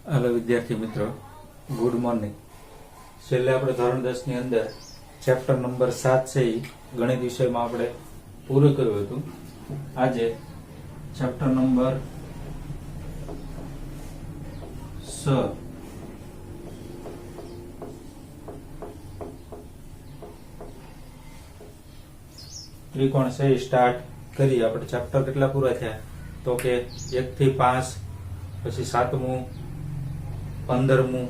Hello विद्यार्थी मित्रों, good morning. छेल्ले આપણે ધોરણ 10 ની અંદર ચેપ્ટર નંબર 7 છે ગણિત વિષયમાં આપણે પૂરું કર્યું હતું। આજે ચેપ્ટર નંબર 6 ત્રિકોણ છે સ્ટાર્ટ કરી। આપણે ચેપ્ટર કેટલા પૂરા થયા તો કે 1 થી 5, પછી 7મું, 15મું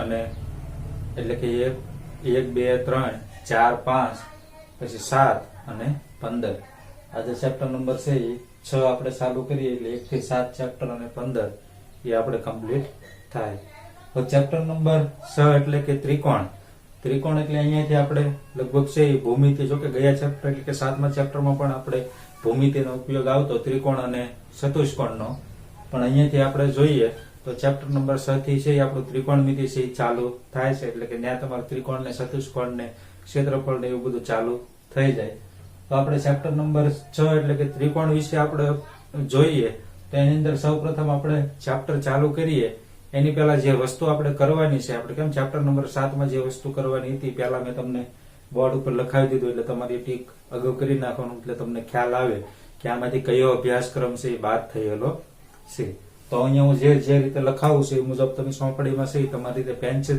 અને એટલે કે 1 2 3 4 5 પછી 7 અને 15। આજે ચેપ્ટર નંબર છે 6 આપણે ચાલુ કરીએ એટલે 1 થી 7 ચેપ્ટર અને 15 એ આપણે કમ્પ્લીટ થાય। તો ચેપ્ટર નંબર 6 એટલે કે ત્રિકોણ। ત્રિકોણ એટલે અહીંયાથી આપણે લગભગ છે ભૂમિતિ, જો કે ગયા ચેપ્ટર એટલે કે 7મા ચેપ્ટરમાં પણ આપણે ભૂમિતિનો ઉપયોગ આવતો ત્રિકોણ અને ચતુષ્કોણનો, પણ અહીંયાથી આપણે જોઈએ તો ચેપ્ટર નંબર 6 થી છે આપણું ત્રિકોણમિતિ છે ચાલુ થાય છે। એટલે કે ત્યાં તમારે ત્રિકોણ ને ચતુષ્કોણ ને ક્ષેત્રફળ ને એવું બધું ચાલુ થઈ જાય। તો આપણે ચેપ્ટર નંબર 6 એટલે કે ત્રિકોણ વિશે આપણે જોઈએ તો એની અંદર સૌપ્રથમ આપણે ચેપ્ટર ચાલુ કરીએ એની પહેલા જે વસ્તુ આપણે કરવાની છે, આપણે કેમ ચેપ્ટર નંબર 7 માં જે વસ્તુ કરવાની હતી પહેલા મેં તમને બોર્ડ ઉપર લખાવી દીધું, એટલે તમારી ટીક અગાઉ કરી નાખવાનું, એટલે તમને ખ્યાલ આવે કે આમાંથી કયો અભ્યાસક્રમ છે એ બાદ થયેલો છે। તો અહીંયા હું જે રીતે લખાવું છે એ મુજબ તમે સોંપડીમાં છે તમારી રીતે પેન્સિલ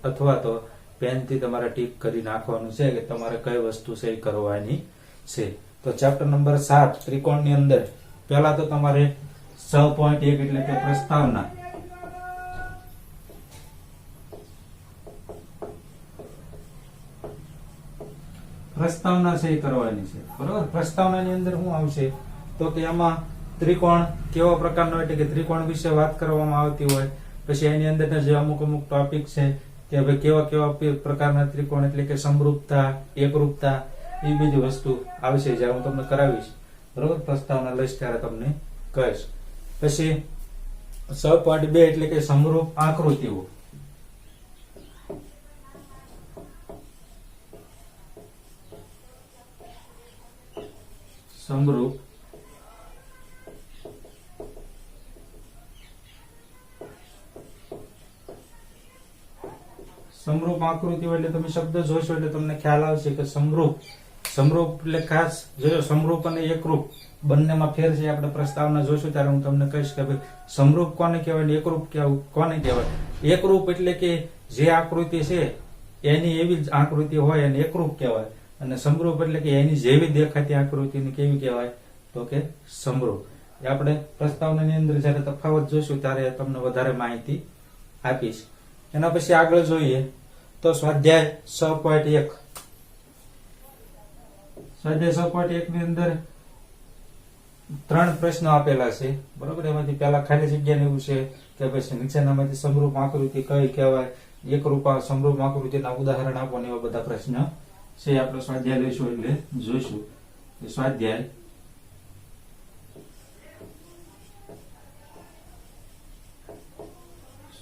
અથવા તો પેનથી તમારે ટીક કરી નાખવાનું છે કે તમારે કઈ વસ્તુ છે એ કરવાની છે। તો ચેપ્ટર નંબર 7 ત્રિકોણની અંદર પહેલા તો તમારે 6.1 એટલે કે પ્રસ્તાવના, પ્રસ્તાવના છે એ કરવાની છે, બરોબર। પ્રસ્તાવનાની અંદર શું આવશે તો કે એમાં ત્રિકોણ કેવા પ્રકારનો એટલે કે ત્રિકોણ વિશે વાત કરવામાં આવતી હોય, પછી એની અંદર જે અમુક ટોપિક છે કે ભાઈ કેવા પ્રકારના ત્રિકોણ એટલે કે સમરૂપતા, એકરૂપતા, એ બધી વસ્તુ આવશે જ્યારે હું તમને કરાવીશ, બરોબર। પ્રસ્તાવના લઈશ ત્યારે તમને કહીશ। પછી 6.2 એટલે કે સમરૂપ આકૃતિઓ। સમરૂપ આકૃતિઓ એટલે તમે શબ્દ જોશો એટલે તમને ખ્યાલ આવશે કે સમરૂપ એટલે ખાસ જોયો સમરૂપ અને એકરૂપ બંનેમાં ફેર છે। આપણે પ્રસ્તાવના જોશું ત્યારે હું તમને કહીશ કે ભાઈ સમરૂપ કોને કહેવાય ને એકરૂપ કોને કહેવાય। એકરૂપ એટલે કે જે આકૃતિ છે એની એવી જ આકૃતિ હોય એને એકરૂપ કહેવાય, અને સમરૂપ એટલે કે એની જેવી દેખાતી આકૃતિને કેવી કહેવાય તો કે સમરૂપ। એ આપણે પ્રસ્તાવનાની અંદર જ્યારે તફાવત જોશું ત્યારે તમને વધારે માહિતી આપીશ। એના પછી આગળ જોઈએ તો સ્વાધ્યાય 6.1। સ્વાધ્યાય 6.1 ની અંદર 3 પ્રશ્નો આપેલા છે, બરોબર। એમાંથી પહેલા ખાલી જગ્યાને એવું છે કે પછી નીચેનામાંથી સમરૂપ આકૃતિ કઈ કહેવાય, એકરૂપ સમરૂપ આકૃતિના ઉદાહરણ આપો ને એવા બધા પ્રશ્ન છે। આપણે સ્વાધ્યાય લઈશું એટલે જોઈશું સ્વાધ્યાય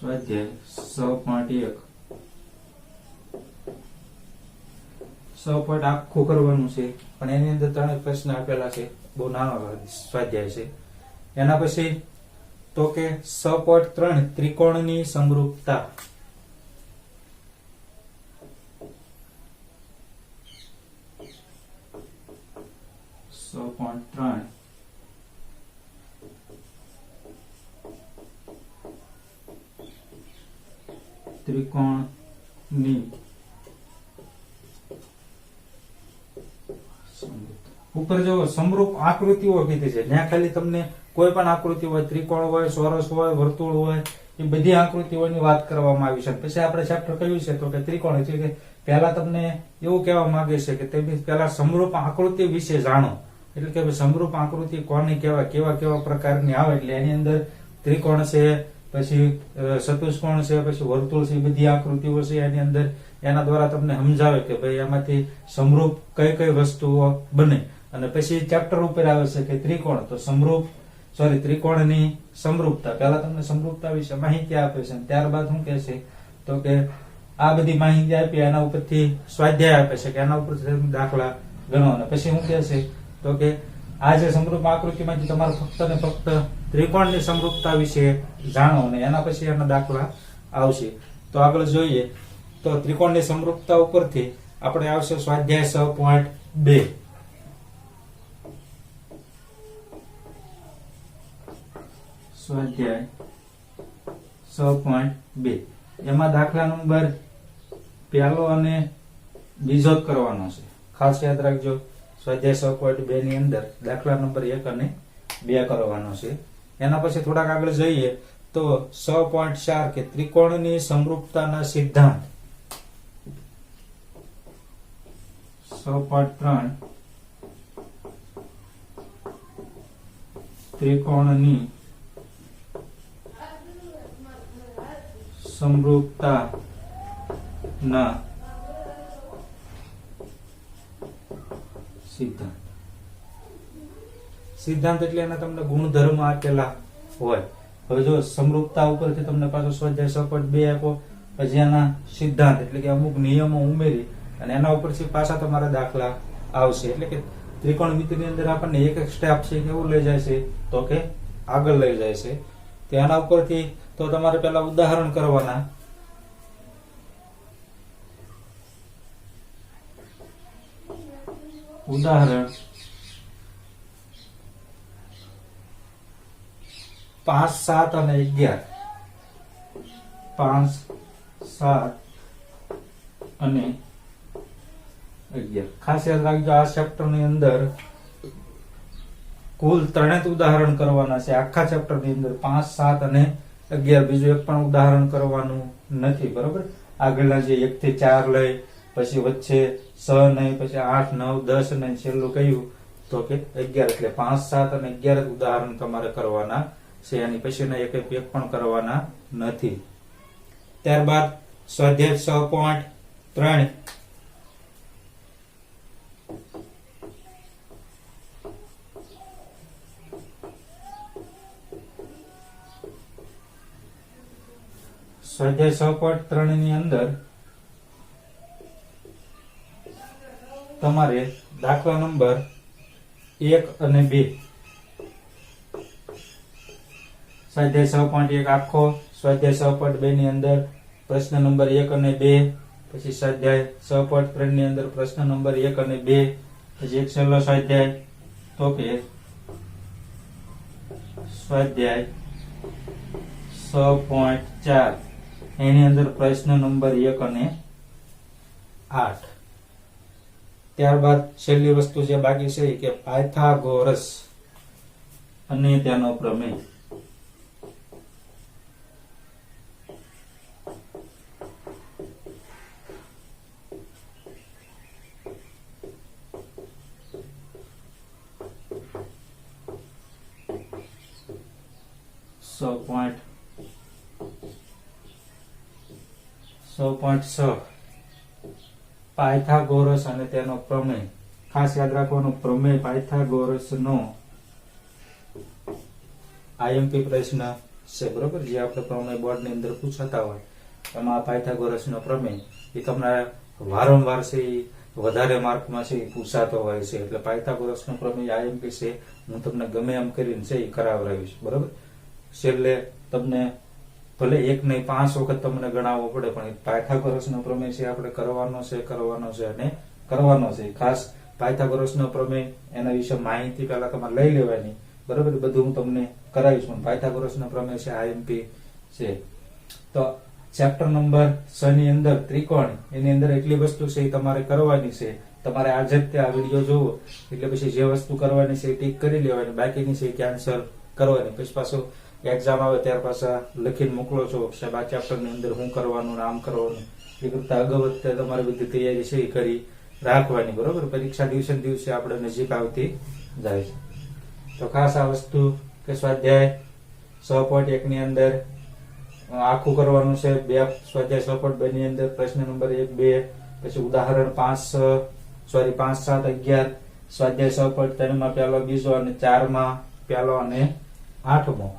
6.1 આખું કરવાનું છે, પણ એની અંદર 3 પ્રશ્ન આપેલા છે, બહુ નાનો સ્વાધ્યાય છે। એના પછી તો કે 6.3 ત્રિકોણની સમરૂપતા। ત્રિકોણની ઉપર જો સમરૂપ આકૃતિઓ કીધી છે, ત્યાં ખાલી તમને કોઈ પણ આકૃતિ હોય, ત્રિકોણ હોય, ચોરસ હોય, વર્તુળ હોય, એ બધી આકૃતિઓની વાત કરવામાં આવી છે। પછી આપણે ચેપ્ટર કહ્યું છે તો કે ત્રિકોણ એટલે કે પહેલા તમને એવું કહેવા માંગે છે કે તમે પહેલા સમરૂપ આકૃતિ વિશે જાણો, એટલે કે સમરૂપ આકૃતિ કોને કહેવાય, કેવા પ્રકારની આવે, એટલે એની અંદર ત્રિકોણ છે, પછી ચતુષ્કોણ છે, પછી વર્તુળ છે, બધી આકૃતિઓ છે એની અંદર, એના દ્વારા તમને સમજાવે કે ભાઈ એમાંથી સમરૂપ કઈ વસ્તુઓ બને। અને પછી ચેપ્ટર ઉપર આવે છે કે ત્રિકોણ, તો ત્રિકોણની સમરૂપતા। પહેલા તમને સમરૂપતા વિશે માહિતી આપે છે, ત્યારબાદ શું કહે છે તો કે આ બધી માહિતી આપી એના ઉપરથી સ્વાધ્યાય આપે છે કે એના ઉપર દાખલા ગણવાના। પછી શું કહે છે તો કે આ જે સમરૂપ આકૃતિમાંથી તમારે ફક્ત ને ફક્ત ત્રિકોણની સમરૂપતા વિશે જાણો અને એના પછી એના દાખલા આવશે. તો આગળ જોઈએ તો ત્રિકોણની સમરૂપતા ઉપરથી આપણે આવશે સ્વાધ્યાય 6.2. સ્વાધ્યાય 6.2 એમાં દાખલા નંબર પહેલો અને બીજો જ કરવાનો છે. ખાસ યાદ રાખજો, સ્વાધ્યાય 6.2 ની અંદર દાખલા નંબર 1 અને 2 કરવાનો છે. એના પછી થોડાક આગળ જઈએ તો 6.4 કે ત્રિકોણની સમરૂપતાના સિદ્ધાંત. 6.3 ત્રિકોણની સમરૂપતાના સિદ્ધાંત. સિદ્ધાંત એટલે એના તમને ગુણધર્મ આપેલા હોય. હવે જો સમરૂપતા ઉપરથી તમને પાછો સ્વાધ્યાય 6.2 આપો, પછી એના સિદ્ધાંત એટલે કે અમુક નિયમો ઉમેરી અને એના ઉપરથી પાછા તમારા દાખલા આવશે. એટલે કે ત્રિકોણમિતિની અંદર આપણને એક એક સ્ટેપ છે કેવું લઈ જાય છે તો કે આગળ લઈ જાય છે. તો એના ઉપરથી તો તમારે પહેલા ઉદાહરણ કરવાના. ઉદાહરણ 5, 7 અને 11. 5, 7 અને 11. ખાસ યાદ રાખજો, આ ચેપ્ટર ની અંદર કુલ 3 જ ઉદાહરણ કરવાના છે. આખા ચેપ્ટર ની અંદર 5, 7 અને 11 બીજું એક પણ ઉદાહરણ કરવાનું નથી. બરોબર, આગળના જે 1 થી 4 લઈ, પછી વચ્ચે 6 નહીં, પછી 8, 9, 10 અને છેલ્લું કયું તો કે 11. એટલે 5, 7 અને 11 ઉદાહરણ તમારે કરવાના છે. એની પછીના એક પણ કરવાના નથી. ત્યારબાદ સ્વાધ્યાય 6.3 સ્વાધ્યાય 6.3 ની અંદર તમારે દાખલા નંબર 1 અને 2. સ્વાધ્યાય 6.1 આખો, સ્વાધ્યાય 6.2 ની અંદર પ્રશ્ન નંબર 1 અને 2, પછી સ્વાધ્યાય 6.3 ની અંદર પ્રશ્ન નંબર 1 અને 2, પછી એક છેલ્લો સ્વાધ્યાય તો કે સ્વાધ્યાય 6.4 એની અંદર પ્રશ્ન નંબર 1 અને 8. ત્યારબાદ છેલ્લી વસ્તુ જે બાકી છે કે પાયથાગોરસ અને તેનો પ્રમેય. પાયથાગોરસ અને તેનો પ્રમેય. ખાસ યાદ રાખવાનું, પ્રમેય પાયથાગોરસ નો આઈએમપી પ્રશ્ન છે. બરોબર, જે આપણે પ્રમેય બોર્ડ ની અંદર પૂછાતા હોય એમાં પાયથાગોરસ નો પ્રમેય એ તમને વારંવાર છે, વધારે માર્કમાં છે પૂછાતો હોય છે. એટલે પાયથાગોરસ નો પ્રમેય આઈએમપી છે, હું તમને ગમે એમ કરીને છે એ કરાવડાવીશ. બરોબર, છેલ્લે તમને ભલે 1 નહીં 5 વખત તમને ગણાવવો પડે પણ પાયથાગોરસ નો પ્રમેય છે આપણે કરવાનો છે. ખાસ પાયથાગોરસ નો પ્રમેય એના વિશે માહિતી પહેલા તમારે લઈ લેવાની. બરોબર, બધું હું તમને કરાવીશ પણ પાયથાગોરસ નો પ્રમેય છે આઈએમપી છે. તો ચેપ્ટર નંબર 6 ની અંદર ત્રિકોણ, એની અંદર એટલી વસ્તુ છે એ તમારે કરવાની છે. તમારે આજે જ આ વિડીયો જોવો એટલે પછી જે વસ્તુ કરવાની છે એ ટીક કરી લેવાની, બાકીની છે કેન્સલ કરવાની. પછી પાછું એક્ઝામ આવે ત્યાર પાછા લખીને મોકલો છો સાહેબ આ ચેપ્ટર ની અંદર શું કરવાનું, આમ કરવાનું. એ કરતા અગાઉ તમારે બધી તૈયારી છે એ કરી રાખવાની. બરોબર, પરીક્ષા દિવસે દિવસે આપણે નજીક આવતી જાય છે. તો ખાસ આ વસ્તુ કે સ્વાધ્યાય 6.1 ની અંદર આખું કરવાનું છે. સ્વાધ્યાય 6.2 ની અંદર પ્રશ્ન નંબર 1, 2, પછી ઉદાહરણ 5, 7, 11, સ્વાધ્યાય 6.3 માં પહેલો, બીજો અને 4 માં પહેલો અને 8મો.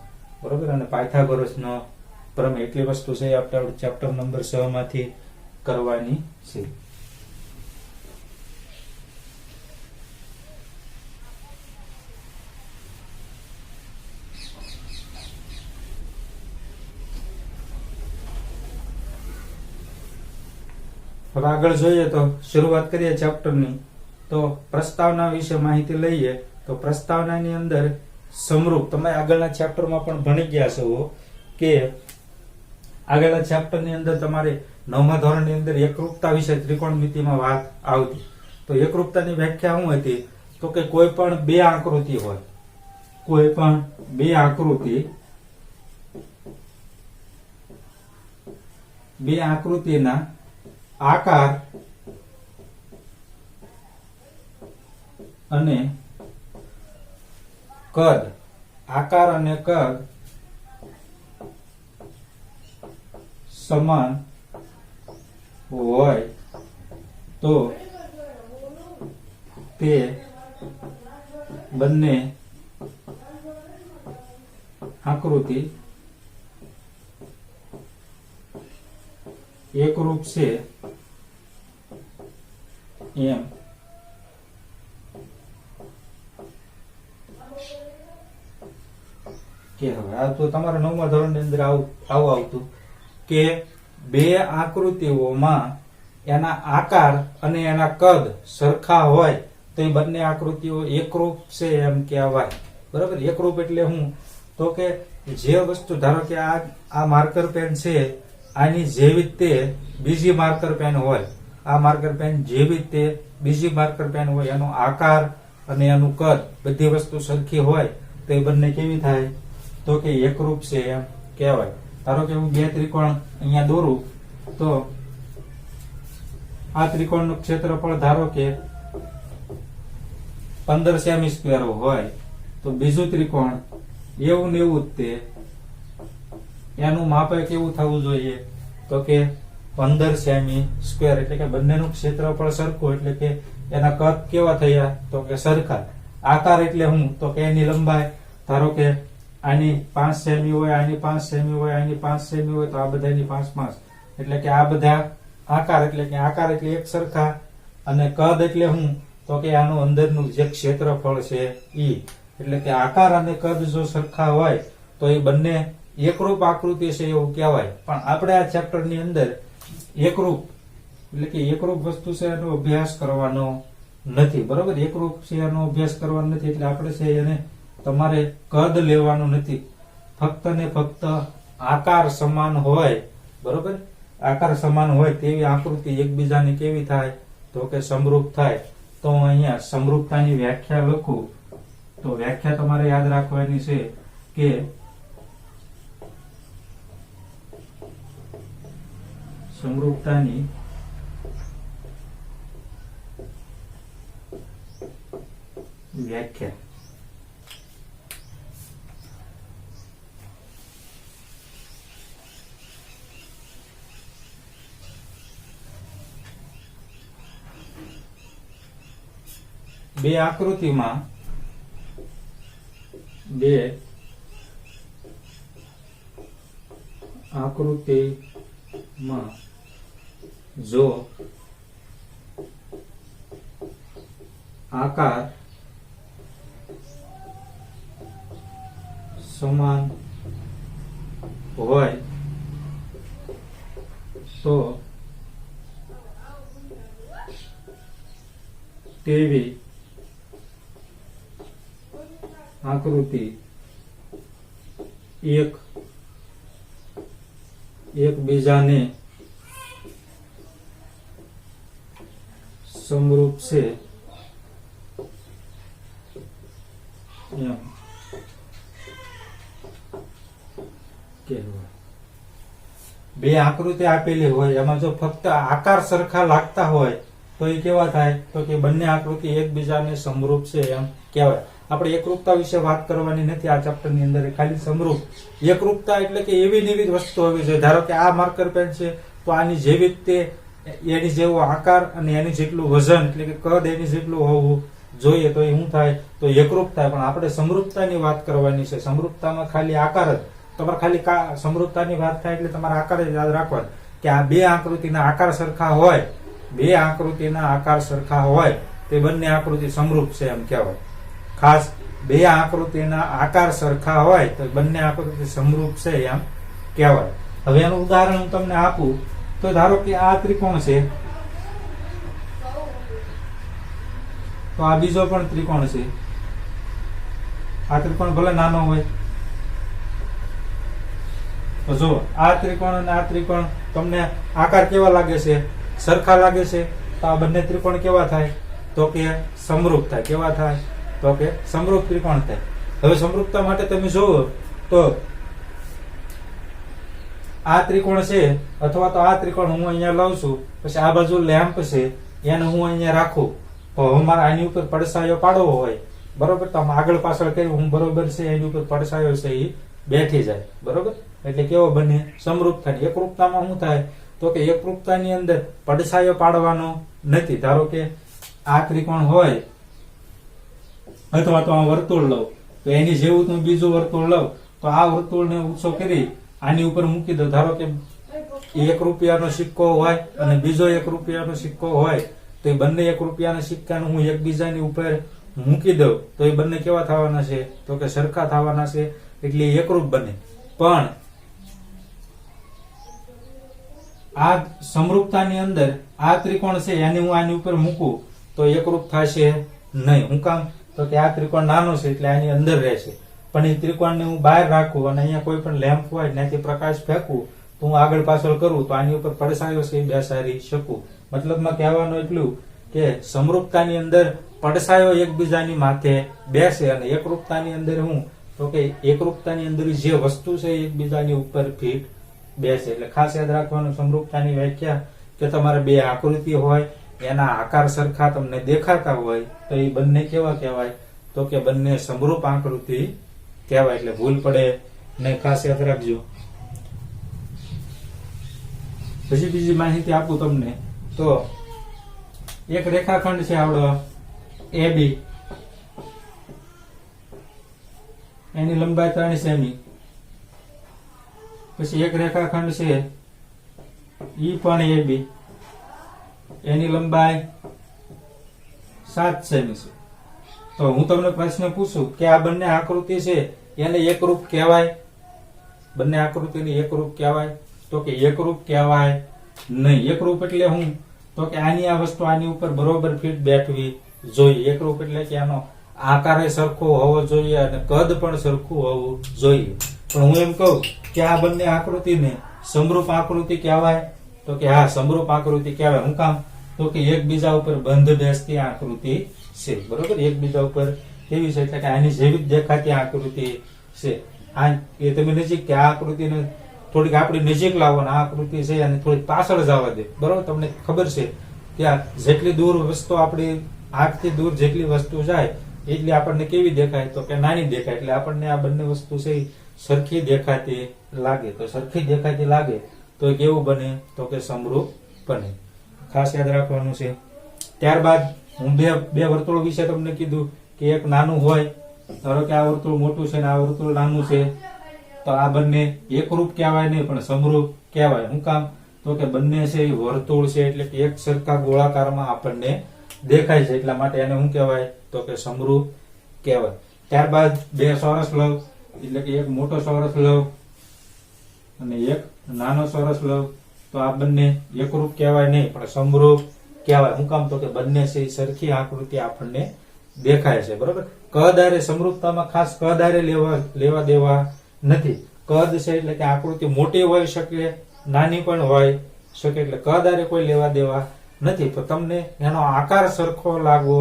બરોબર, અને પાયથાગોરસ નો પ્રમેય. એટલી વસ્તુ છે આપણે ચેપ્ટર નંબર 6 માંથી કરવાની છે. હવે આગળ જોઈએ તો શરૂઆત કરીએ ચેપ્ટરની. તો પ્રસ્તાવના વિશે માહિતી લઈએ. તો પ્રસ્તાવનાની અંદર સમરૂપ, તમે આગળના ચેપ્ટરમાં પણ ભણી ગયા છો કે આગળના ચેપ્ટરની અંદર તમારે 9મા ધોરણની અંદર એકરૂપતા વિશે ત્રિકોણમિતિમાં વાત આવતી. તો એકરૂપતાની વ્યાખ્યા શું હતી? તો કે કોઈ પણ બે આકૃતિ હોય, કોઈ પણ બે આકૃતિના આકાર અને કદ, આકાર અને કદ સમાન હોય તો તે બંને આકૃતિ એકરૂપ છે એમ કે હવે આ તો તમારા 9મા ધોરણની અંદર આવું આવતું કે બે આકૃતિઓમાં એના આકાર અને એના કદ સરખા હોય તો એ બંને આકૃતિઓ એકરૂપ છે એમ કહેવાય. બરાબર. એકરૂપ એટલે હું? તો કે જે વસ્તુ, ધારો કે આ માર્કર પેન છે, આની જેવી તે બીજી માર્કર પેન હોય, આ માર્કર પેન જેવી તે બીજી માર્કર પેન હોય, એનો આકાર અને એનું કદ બધી વસ્તુ સરખી હોય તો એ બંને કેવી થાય? તો કે એકરૂપ છે એમ કહેવાય. ધારો કે હું બે ત્રિકોણ અહીંયા દોરું તો આ ત્રિકોણનું ક્ષેત્રફળ ધારો કે 15 સેમી સ્ક્વેર હોય તો બીજું ત્રિકોણ એવું ને એવું જ તે એનું માપ કેવું થવું જોઈએ? તો કે 15 સેમી સ્ક્વેર. એટલે કે બંનેનું ક્ષેત્રફળ સરખું, એટલે કે એના કદ કેવા થયા? તો કે સરખા. આકાર એટલે હું? તો કે એની લંબાઈ, ધારો કે આની 5 સેમી હોય, આની 5 સેમી હોય, આની 5 સેમી હોય તો આ બધાની 5 એટલે કે આ બધા આકાર, એટલે કે આકાર એટલે એક સરખા. અને કદ એટલે હું? તો કે આનું અંદરનું જે ક્ષેત્રફળ છે ઈ. એટલે કે આકાર અને કદ જો સરખા હોય તો એ બંને એકરૂપ આકૃતિ છે એવું કહેવાય. પણ આપણે આ ચેપ્ટરની અંદર એકરૂપ એટલે કે એકરૂપ વસ્તુ છે એનો અભ્યાસ કરવાનો નથી. બરોબર. એકરૂપ છે એનો અભ્યાસ કરવાનો નથી એટલે આપણે છે એને તમારે કદ લેવાનું નથી. ફક્ત ને ફક્ત આકાર સમાન હોય, બરોબર, આકાર સમાન હોય તેવી આકૃતિ એકબીજાને કેવી થાય? તો કે સમરૂપ થાય. તો હું અહીંયા સમરૂપતાની વ્યાખ્યા લખું તો વ્યાખ્યા તમારે યાદ રાખવાની છે કે સમરૂપતાની વ્યાખ્યા બે આકૃતિમાં જો આકાર સમાન હોય તો તેવી આકૃતિ એકબીજાને સમરૂપ છે એમ કહેવાય. બે આકૃતિ આપેલી હોય એમાં જો ફક્ત આકાર સરખા લાગતા હોય તો એ કેવા થાય? તો કે બંને આકૃતિ એકબીજાને સમરૂપ છે એમ કહેવાય. આપણે એકરૂપતા વિશે વાત કરવાની નથી આ ચેપ્ટર ની અંદર, ખાલી સમરૂપ. એકરૂપતા એટલે કે એવી ને એવી વસ્તુ હોવી જોઈએ. ધારો કે આ માર્કર પેન છે તો આની જેવી તે એની જેવો આકાર અને એની જેટલું વજન એટલે કે કદ એની જેટલું હોવું જોઈએ તો એ શું થાય? તો એકરૂપ થાય. પણ આપણે સમરૂપતાની વાત કરવાની છે. સમરૂપતામાં ખાલી આકાર જ, તમારે ખાલી સમરૂપતાની વાત થાય એટલે તમારે આકાર જ યાદ રાખવાનો કે આ બે આકૃતિના આકાર સરખા હોય, બે આકૃતિના આકાર સરખા હોય તે બંને આકૃતિ સમરૂપ છે એમ કહેવાય. ખાસ બે આકૃતિના આકાર સરખા હોય તો બંને આકૃતિ સમરૂપ છે એમ કહેવાય. હવે એનું ઉદાહરણ હું તમને આપું તો ધારો કે આ ત્રિકોણ છે તો આ બીજો પણ ત્રિકોણ છે. આ ત્રિકોણ ભલે નાનો હોય તો જો આ ત્રિકોણ અને આ ત્રિકોણ તમને આકાર કેવા લાગે છે? સરખા લાગે છે. તો આ બંને ત્રિકોણ કેવા થાય? તો કે સમરૂપ થાય. કેવા થાય? તો કે સમરૂપ ત્રિકોણ થાય. હવે સમરૂપતા માટે તમે જોવો તો આ ત્રિકોણ છે અથવા તો આ ત્રિકોણ હું અહીંયા લઉં છું, પછી આ બાજુ લેમ્પ છે એને હું અહીંયા રાખું, તો હવે મારે આની ઉપર પડછાયો પાડવો હોય, બરોબર, તો આગળ પાછળ કરી હું બરોબર છે એની ઉપર પડછાયો છે એ બેઠી જાય, બરોબર. એટલે કેવો બને? સમરૂપ થાય. એકરૂપતામાં શું થાય? તો કે એકરૂપતાની અંદર પડછાયો પાડવાનો નથી. ધારો કે આ ત્રિકોણ હોય અથવા તો આ વર્તુળ લઉં, તો એની જેવું હું બીજું વર્તુળ લઉં, તો આ વર્તુળને ઊંચો કરી આની ઉપર મૂકી દો. ધારો કે 1 રૂપિયાનો સિક્કો હોય અને બીજો 1 રૂપિયાનો સિક્કો હોય, તો એ બંને 1 રૂપિયાના સિક્કાને હું એકબીજાની ઉપર મૂકી દઉં તો એ બંને કેવા થવાના છે? તો કે સરખા થવાના છે, એટલે એકરૂપ બને. પણ આ સમરૂપતાની અંદર આ ત્રિકોણ છે એને હું આની ઉપર મૂકું તો એકરૂપ થશે નહીં. હું કામ? તો કે આ ત્રિકોણ નાનો છે એટલે આની અંદર રહેશે. પણ એ ત્રિકોણને હું બહાર રાખું અને અહીંયા કોઈ પણ લેમ્પ હોય ત્યાંથી પ્રકાશ ફેંકું તો હું આગળ પાછળ કરું તો આની ઉપર પડછાયો છે એ બેસાડી શકું. મતલબમાં કહેવાનું એટલું કે સમરૂપતાની અંદર પડછાયો એકબીજાની માથે બેસે અને એકરૂપતાની અંદર હું? તો કે એકરૂપતાની અંદર જે વસ્તુ છે એકબીજાની ઉપર ફીટ બેસે. એટલે ખાસ યાદ રાખવાનું સમરૂપતાની વ્યાખ્યા કે તમારે બે આકૃતિ હોય એના આકાર સરખા તમને દેખાતા હોય તો એ બંને કેવા કહેવાય? તો કે બંને સમરૂપ આકૃતિ કહેવાય. એટલે ભૂલ પડે ને ખાસ યાદ રાખજો. પછી બીજી માહિતી આપું તમને તો એક રેખાખંડ છે આવડો AB, એની લંબાઈ 3 સેમી. પછી એક રેખાખંડ છે ઈ પણ AB, એની લંબાઈ 7 સેમી છે. તો હું તમને પ્રશ્ન પૂછું કે આ બંને આકૃતિ છે એને એકરૂપ કહેવાય? બંને આકૃતિને એકરૂપ કહેવાય? તો કે એકરૂપ કહેવાય નહીં. એકરૂપ એટલે હું? તો કે આની આ વસ્તુ આની ઉપર બરોબર ફિટ બેઠવી જોઈએ. એકરૂપ એટલે કે આનો આકાર સરખો હોવો જોઈએ અને કદ પણ સરખું હોવું જોઈએ. પણ હું એમ કહું કે આ બંને આકૃતિને સમરૂપ આકૃતિ કહેવાય? તો કે હા, સમરૂપ આકૃતિ કહેવાય. હું કામ? તો કે એકબીજા ઉપર બંધ બેસતી આકૃતિ છે, બરોબર. એકબીજા ઉપર કેવી છે? એટલે કે આની જેવી જ દેખાતી આકૃતિ છે. આ એ તમે નજીક કે આ આકૃતિને થોડીક આપણી નજીક લાવો ને આ આકૃતિ છે અને થોડીક પાછળ જવા દે, બરોબર. તમને ખબર છે કે જેટલી દૂર વસ્તુ આપણી આંખથી દૂર જેટલી વસ્તુ જાય એટલી આપણને કેવી દેખાય? તો કે નાની દેખાય. એટલે આપણને આ બંને વસ્તુ છે સરખી દેખાતી લાગે. તો સરખી દેખાતી લાગે તો કેવું બને? તો કે સમરૂપ બને. ખાસ યાદ રાખવાનું છે. ત્યારબાદ હું બે વર્તુળો વિશે તમને કીધું કે એક નાનું હોય, ધારો કે આ વર્તુળ મોટું છે ને આ વર્તુળ નાનું છે, તો આ બંને એકરૂપ કહેવાય નહીં પણ સમરૂપ કહેવાય. શું કામ? તો કે બંને છે એ વર્તુળ છે એટલે કે એક સરખા ગોળાકારમાં આપણને દેખાય છે, એટલા માટે એને શું કહેવાય? તો કે સમરૂપ કહેવાય. ત્યારબાદ બે ચોરસ લવ, એટલે કે એક મોટો ચોરસ લવ અને એક નાનો ચોરસ લવ, તો આ બંને એકરૂપ કહેવાય નહીં પણ સમરૂપ કહેવાય. શું કામ? તો કે બંને છે સરખી આકૃતિ આપણને દેખાય છે, બરોબર. કદ આરે સમરૂપતામાં ખાસ કદ આરે લેવા દેવા નથી. કદ છે એટલે કે આકૃતિ મોટી હોઈ શકે, નાની પણ હોઈ શકે, એટલે કદ આરે કોઈ લેવા દેવા નથી. તો તમને એનો આકાર સરખો લાગવો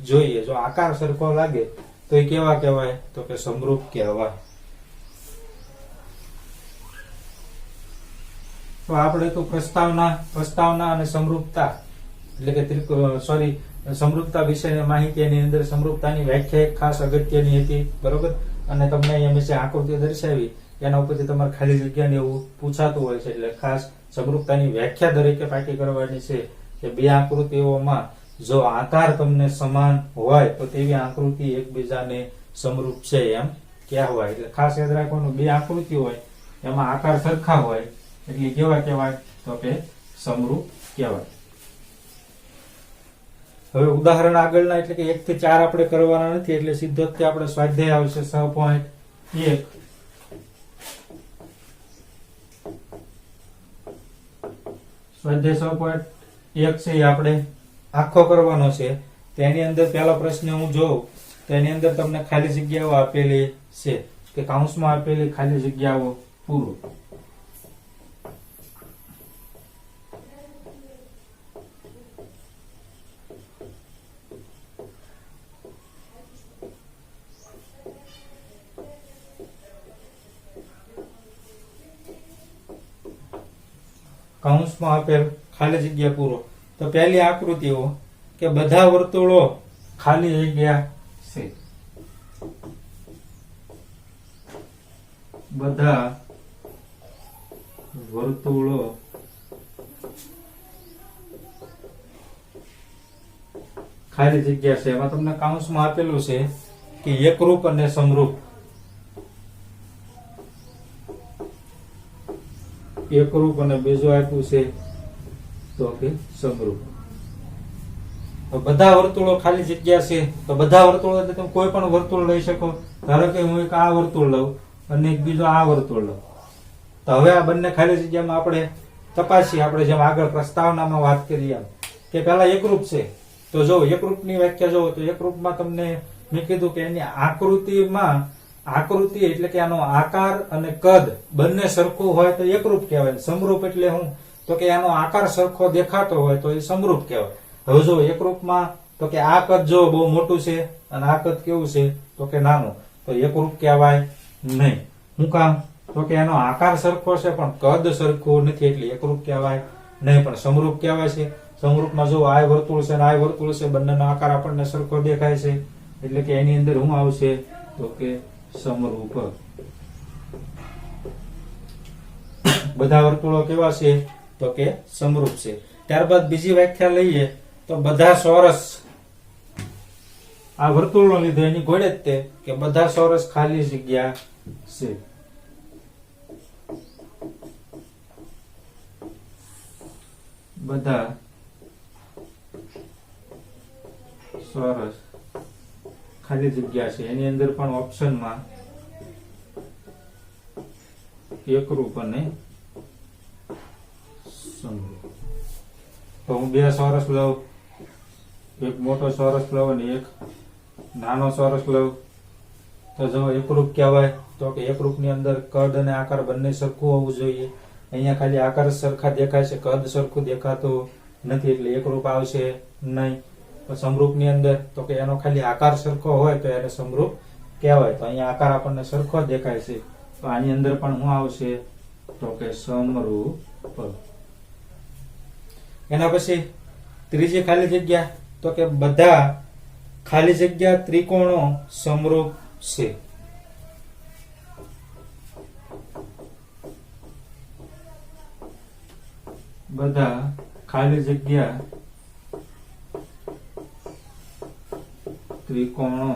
જોઈએ. જો આકાર સરખો લાગે તો એ કેવા કહેવાય? તો કે સમરૂપ કહેવાય. તો આપણે તો પ્રસ્તાવના અને સમરૂપતા એટલે કે સમરૂપતા વિશેની માહિતીની અંદર સમરૂપતાની વ્યાખ્યા એક ખાસ અગત્યની હતી, બરોબર. અને તમને અહીંયા મેં જે આકૃતિ દર્શાવી એના ઉપરથી તમારે ખાલી જગ્યાને એવું પૂછાતું હોય છે, એટલે ખાસ સમરૂપતાની વ્યાખ્યા દરેકે પાકી કરવાની છે કે બે આકૃતિઓમાં જો આકાર તમને સમાન હોય તો તેવી આકૃતિ એકબીજાને સમરૂપ છે એમ કહેવાય. એટલે ખાસ યાદ રાખવાનું, બે આકૃતિ હોય એમાં આકાર સરખા હોય એટલે કેવા કહેવાય? તો કે સમરૂપ કહેવાય. હવે ઉદાહરણ આગળના એટલે કે 1 થી 4 આપણે કરવાના નથી, એટલે સીધો જ આપણે સ્વાધ્યાય આવશે 6.1. સ્વાધ્યાય 6.1 છે એ આપણે આખો કરવાનો છે. તો એની અંદર પહેલો પ્રશ્ન હું જોઉં તો એની અંદર તમને ખાલી જગ્યાઓ આપેલી છે કે કૌંસમાં આપેલી ખાલી જગ્યાઓ પૂરું. કૌંસમાં આપેલ ખાલી જગ્યા પૂરો. તો પહેલી આકૃતિઓ કે બધા વર્તુળો ખાલી જગ્યા છે. બધા વર્તુળો ખાલી જગ્યા છે. એમાં તમને કૌંસમાં આપેલું છે કે એકરૂપ અને સમરૂપ. એકરૂપ અને બીજું આપ્યું છે તો કે સમરૂપ. તો બધા વર્તુળો ખાલી જગ્યા છે. તો બધા વર્તુળો એટલે તમે કોઈ પણ વર્તુળ લઈ શકો. ધારો કે હું એક આ વર્તુળ લઉં અને એક બીજો આ વર્તુળ લઉં. તો હવે આ બંને ખાલી જગ્યામાં આપણે તપાસીએ. આપણે જેમ આગળ પ્રસ્તાવનામાં વાત કરીએ કે પહેલા એકરૂપ છે. તો જો એકરૂપની વ્યાખ્યા જોવો તો એકરૂપમાં તમને મેં કીધું કે એની આકૃતિમાં, આકૃતિ એટલે કે આનો આકાર અને કદ બંને સરખું હોય તો એકરૂપ કહેવાય. સમરૂપ એટલે શું? તો કે આનો આકાર સરખો દેખાતો હોય તો એ સમરૂપ કહેવાય. હવે જો એકરૂપમાં તો કે આ કદ જો બહુ મોટું છે અને આ કદ કેવું છે તો કે નાનું, તો એકરૂપ કહેવાય નહીં. શું કામ? તો કે એનો આકાર સરખો છે પણ કદ સરખું નથી એટલે એકરૂપ કહેવાય નહીં, પણ સમરૂપ કહેવાય છે. સમરૂપમાં જો આ વર્તુળ છે અને આ વર્તુળ છે, બંનેનો આકાર આપણને સરખો દેખાય છે એટલે કે એની અંદર શું આવશે તો કે સમરૂપ. બધા વર્તુળો કેવા છે તો કે સમરૂપ છે. ત્યારબાદ બીજી વ્યાખ્યા લઈએ તો બધા ચોરસ. આ વર્તુળનો લીધે એની ઘોડે જ તે કે બધા ચોરસ ખાલી જગ્યા છે. બધા ચોરસ ખાલી જગ્યા છે. એની અંદર પણ ઓપ્શનમાં એકરૂપ અને સમરૂપ. તો હું બે ચોરસ લઉં, એક મોટો ચોરસ લઉં અને એક નાનો ચોરસ લઉં તો જો એકરૂપ કહેવાય. તો કે એકરૂપ ની અંદર કદ અને આકાર બંને સરખું હોવું જોઈએ. અહીંયા ખાલી આકાર સરખા દેખાય છે, કદ સરખું દેખાતું નથી એટલે એકરૂપ આવશે નહીં. સમરૂપ ની અંદર તો કે એનો ખાલી આકાર સરખો હોય તો એને સમરૂપ કહેવાય. તો અહીંયા આકાર આપણને સરખો જ દેખાય છે તો આની અંદર પણ શું આવશે તો કે સમરૂપ. એના પછી ત્રીજી ખાલી જગ્યા તો કે બધા ખાલી જગ્યા ત્રિકોણો સમરૂપ છે. બધા ખાલી જગ્યા ત્રિકોણો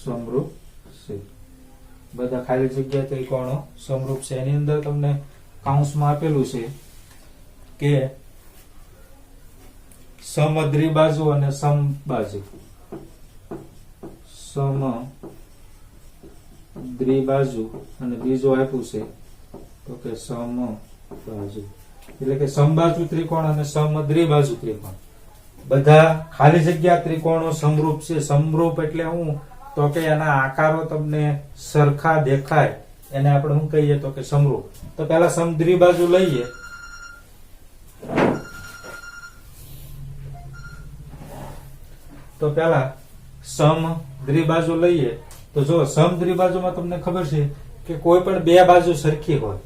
સમરૂપ છે. બધા ખાલી જગ્યા ત્રિકોણો સમરૂપ છે. એની અંદર તમને કૌંસમાં આપેલું છે કે સમદ્વિબાજુ અને સમબાજુ. સમદ્વિબાજુ અને બીજું આપ્યું છે તો કે સમબાજુ એટલે કે સમબાજુ ત્રિકોણ અને સમદ્વિબાજુ ત્રિકોણ. બધા ખાલી જગ્યા ત્રિકોણો સમરૂપ છે. સમરૂપ એટલે હું તો કે એના આકારો તમને સરખા દેખાય એને આપણે શું કહીએ તો કે સમરૂપ. તો પહેલા સમદ્વિબાજુ લઈએ. તો પહેલા સમદ્વિબાજુ લઈએ તો જો સમદ્વિબાજુમાં તમને ખબર છે કે કોઈ પણ બે બાજુ સરખી હોય.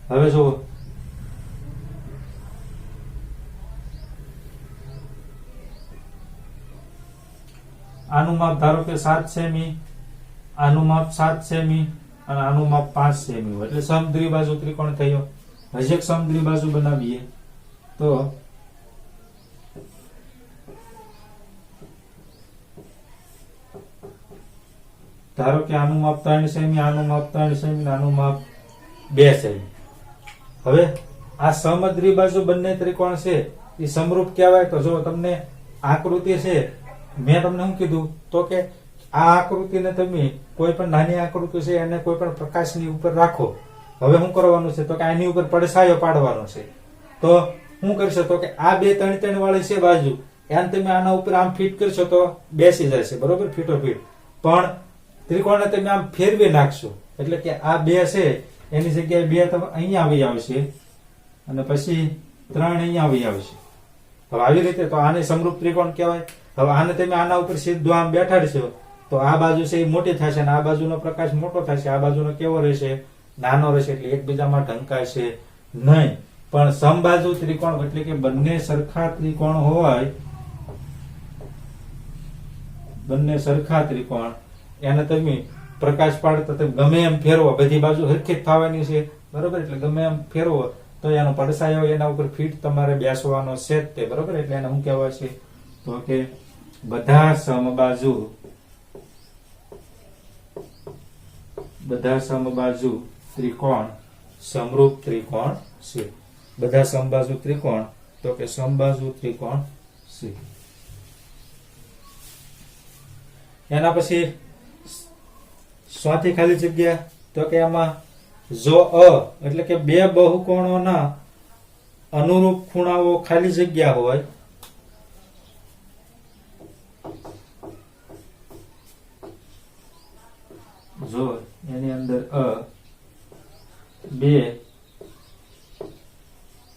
હવે જો આનું માપ ધારો કે 7 સેમી, આનું માપ 7 સેમી અને આનું માપ 5 સેમી હોય એટલે સમદ્વિબાજુ ત્રિકોણ થયો. હજી એક સમદ્વિબાજુ બનાવીએ તો ધારો કે આનું માપ 3 સેમી, આનું માપ 3 સેમી, આનું માપ 2 સેમી. હવે આ સમદ્વિબાજુ બંને ત્રિકોણ છે એ સમરૂપ કહેવાય. તો જો તમને આકૃતિ છે, મેં તમને શું કીધું તો કે આ આકૃતિને તમે કોઈ પણ નાની આકૃતિ છે એને કોઈ પણ પ્રકાશની ઉપર રાખો. હવે શું કરવાનું છે તો કે આની ઉપર પડછાયો પાડવાનો છે. તો શું કરશો તો કે આ બે 3-3 વાળી છે બાજુ, એને તમે આના ઉપર આમ ફિટ કરશો તો બેસી જશે, બરોબર, ફીટો ફીટ. પણ ત્રિકોણને તમે આમ ફેરવી નાખશો એટલે કે આ બે છે એની જગ્યાએ બે તમે અહીંયા આવી આવશે અને પછી 3 અહીંયા આવી આવશે. હવે આવી રીતે તો આને સમરૂપ ત્રિકોણ કહેવાય. હવે આને તમે આના ઉપર સીધું આમ બેઠાડશો તો આ બાજુ છે એ મોટી થશે અને આ બાજુનો પ્રકાશ મોટો થશે, આ બાજુનો કેવો રહેશે, નાનો રહેશે, એટલે એકબીજામાં ઢંકાશે નહીં. પણ સમબાજુ ત્રિકોણ એટલે કે બંને સરખા ત્રિકોણ હોય, બંને સરખા ત્રિકોણ એને તમે પ્રકાશ પાડતા તમે ગમે એમ ફેરવો, બધી બાજુ હરખી જ થવાની છે, બરોબર, એટલે ગમે એમ ફેરવો તો એનો પડછાયો એના ઉપર ફીટ તમારે બેસવાનો છે જ તે, બરોબર. એટલે એને શું કહેવાય છે તો કે બધા સમબાજુ ત્રિકોણ સમરૂપ ત્રિકોણ છે. બધા સમબાજુ ત્રિકોણ તો કે સમબાજુ ત્રિકોણ છે. એના પછી ચોથી ખાલી જગ્યા તો કે આમાં જો એટલે કે બે બહુકોણોના અનુરૂપ ખૂણાઓ ખાલી જગ્યા હોય જો એની અંદર બે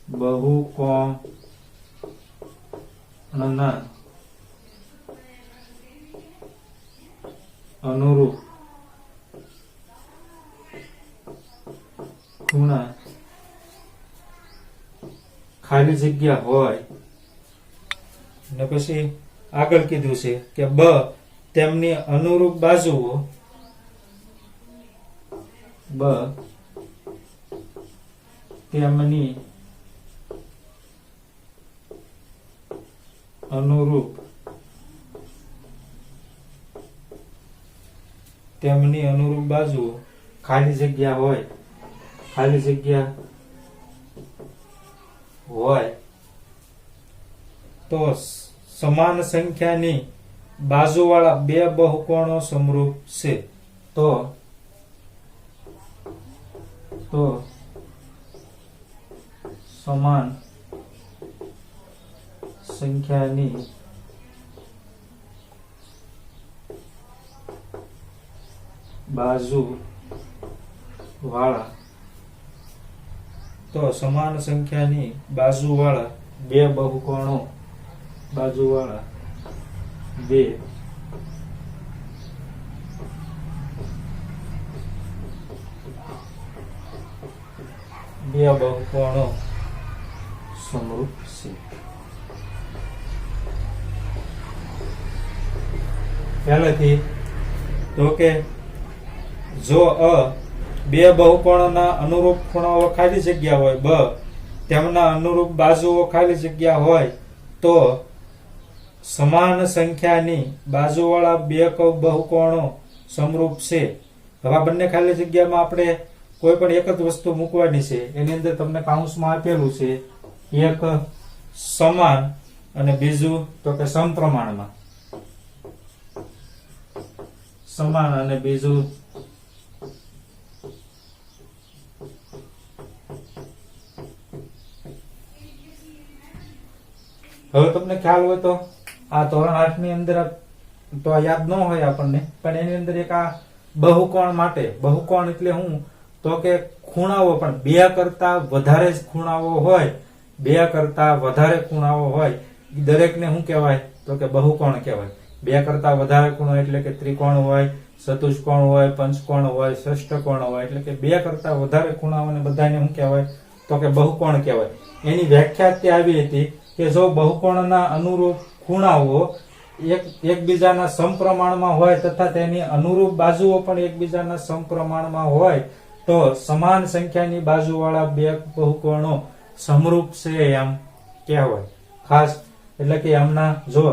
બહુકોણના અનુરૂપ ખૂણા ખાલી જગ્યા હોય ને પછી આગળ કીધું છે કે બ તેમની અનુરૂપ બાજુઓ તેમની અનુરૂપ બાજુઓ ખાલી જગ્યા હોય તો સમાન સંખ્યાની બાજુવાળા બે બહુકોણો સમરૂપ છે. તો સમાન સંખ્યાની બાજુવાળા બે બહુકોણો સમરૂપ છે. પહેલેથી તો કે જો બે બહુકોણોના અનુરૂપ ખૂણાઓ ખાલી જગ્યા હોય બ તેમના અનુરૂપ બાજુઓ ખાલી જગ્યા હોય તો સમાન સંખ્યાની બાજુવાળા બે બહુકોણો સમરૂપ છે. હવે આ બંને ખાલી જગ્યામાં આપણે કોઈ પણ એક જ વસ્તુ મૂકવાની છે. એની અંદર તમને કાઉન્સમાં આપેલું છે એક સમાન અને બીજું તો કે સમપ્રમાણમાં. સમાન અને બીજું હવે તમને ખ્યાલ હોય તો આ ધોરણ 8 ની અંદર તો યાદ ન હોય આપણને, પણ એની અંદર એક આ બહુકોણ માટે, બહુકોણ એટલે શું તો કે ખૂણાઓ પણ બે કરતા વધારે ખૂણાઓ હોય દરેકને શું કહેવાય તો કે બહુકોણ કહેવાય. બે કરતા વધારે ખૂણો એટલે કે ત્રિકોણ હોય, ચતુષ્કોણ હોય, પંચકોણ હોય, ષષ્ઠકોણ હોય, એટલે કે બે કરતા વધારે ખૂણાઓને બધાને શું કહેવાય તો કે બહુકોણ કહેવાય. એની વ્યાખ્યા તે આવી હતી કે જો બહુકોણના અનુરૂપ ખૂણાઓ એકબીજાના સમપ્રમાણમાં હોય તથા તેની અનુરૂપ બાજુઓ પણ એકબીજાના સમપ્રમાણમાં હોય તો સમાન સંખ્યાની બાજુવાળા બે બહુકોણો સમરૂપ છે એમ કહેવાય. ખાસ એટલે કે એમના જો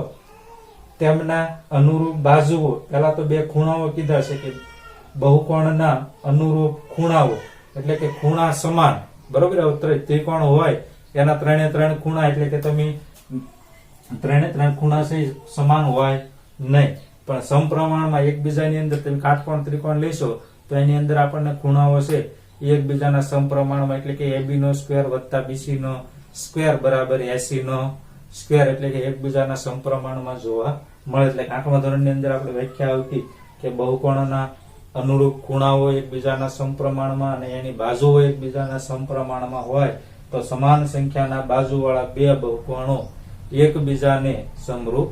તેમના અનુરૂપ બાજુઓ, પેલા તો બે ખૂણાઓ કીધા છે કે બહુકોણના અનુરૂપ ખૂણાઓ એટલે કે ખૂણા સમાન, બરોબર. ત્રિકોણ હોય એના 3 ખૂણા એટલે કે તમે 3 ખૂણા છે સમાન હોય નહીં, પણ સમપ્રમાણમાં એકબીજાની અંદર તમે કાટકોણ ત્રિકોણ લેશો તો એની અંદર આપણને ખૂણાઓ છે એકબીજાના સમપ્રમાણમાં એટલે કે AB નો સ્ક્વેર વત્તા BC નો સ્ક્વેર બરાબર 80 નો સ્ક્વેર એટલે કે એકબીજાના સમપ્રમાણમાં જોવા મળે. એટલે 8મા ધોરણની અંદર આપણે વ્યાખ્યા આવતી કે બહુકોણના અનુરૂપ ખૂણાઓ એકબીજાના સમપ્રમાણમાં અને એની બાજુઓ એકબીજાના સમપ્રમાણમાં હોય તો સમાન સંખ્યાના બાજુવાળા બે બહુકોણો એકબીજાને સમરૂપ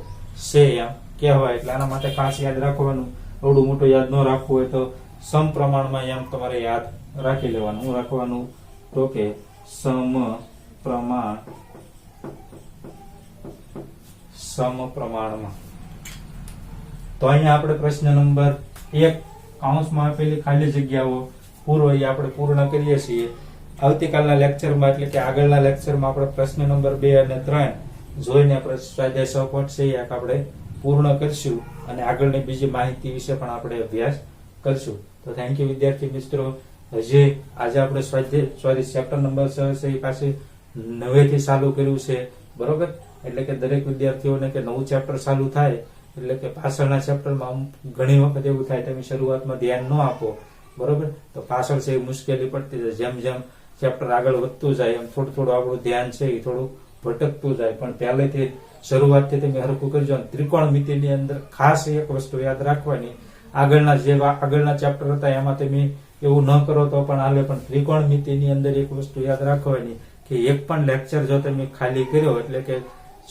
છે એમ કહેવાય. એટલે આના માટે ખાસ યાદ રાખવાનું, અવડું મોટું યાદ ન રાખવું હોય તો સમપ્રમાણમાં એમ તમારે યાદ રાખી લેવાનું. શું રાખવાનું? તો કે સમપ્રમાણમાં. તો અહીંયા આપણે પ્રશ્ન નંબર 1 કૌંસમાં આપેલી ખાલી જગ્યાઓ પૂરો એ આપણે પૂર્ણ કરીએ છીએ. આવતીકાલના લેક્ચરમાં એટલે કે આગળના લેક્ચરમાં આપણે પ્રશ્ન નંબર 2 અને 3 જોઈને આપણે સ્વાધ્યાય સહપાઠ છે આપણે પૂર્ણ કરશું અને આગળની બીજી માહિતી વિશે પણ આપણે અભ્યાસ કરશું. તો થેન્ક યુ વિદ્યાર્થી મિત્રો. હજી આજે આપણે સ્વાધ્યાય ચેપ્ટર નંબર 6 છે એ પાસે નવેથી ચાલુ કર્યું છે, બરોબર? એટલે કે દરેક વિદ્યાર્થીઓને કે નવું ચેપ્ટર ચાલુ થાય એટલે કે પાછળના ચેપ્ટરમાં ઘણી વખત એવું થાય તમે શરૂઆતમાં ધ્યાન ન આપો, બરોબર? તો પાછળ છે એ મુશ્કેલી પડતી જાય. જેમ જેમ ચેપ્ટર આગળ વધતું જાય એમ થોડું થોડું આપણું ધ્યાન છે એ થોડું ભટકતું જાય. પણ પહેલેથી શરૂઆતથી તમે હરખું કરજો. ત્રિકોણમિતિની અંદર ખાસ એક વસ્તુ યાદ રાખવાની, આગળના ચેપ્ટર હતા એમાં તમે એવું ન કરો તો પણ હાલે, પણ ત્રિકોણમિતિની અંદર એક વસ્તુ યાદ રાખવાની કે એક પણ લેક્ચર જો તમે ખાલી કર્યો એટલે કે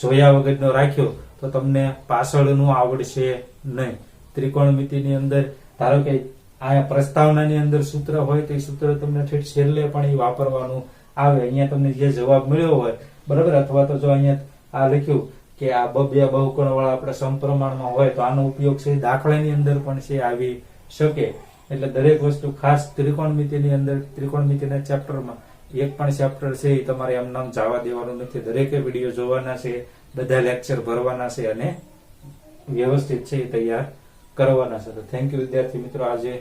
જોયા વગરનો રાખ્યો તો તમને પાછળનું આવડશે નહીં. ત્રિકોણમિતિની અંદર ધારો કે આ પ્રસ્તાવનાની અંદર સૂત્ર હોય તો એ સૂત્ર તમને ઠેઠ છેલ્લે પણ એ વાપરવાનું આવે. અહીંયા તમને જે જવાબ મળ્યો હોય, બરાબર, અથવા તો જો અહીંયા આ લખ્યું કે આ બે બહુકોણ વાળા આપણે સમપ્રમાણમાં હોય તો આનો ઉપયોગ છે દાખલાની અંદર પણ છે આવી શકે. એટલે દરેક વસ્તુ ખાસ ત્રિકોણમિતિની અંદર ત્રિકોણમિતિના ચેપ્ટરમાં એક પણ ચેપ્ટર છે એ તમારે એમ નામ જવા દેવાનું નથી. દરેકે વિડીયો જોવાના છે, બધા લેક્ચર ભરવાના છે અને વ્યવસ્થિત છે એ તૈયાર કરવાના છે. તો થેન્ક યુ વિદ્યાર્થી મિત્રો. આજે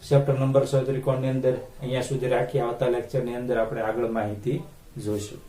ચેપ્ટર નંબર 6 ત્રિકોણની અંદર અહીંયા સુધી રાખી. આવતા લેક્ચરની અંદર આપણે આગળ માહિતી જોઈશું.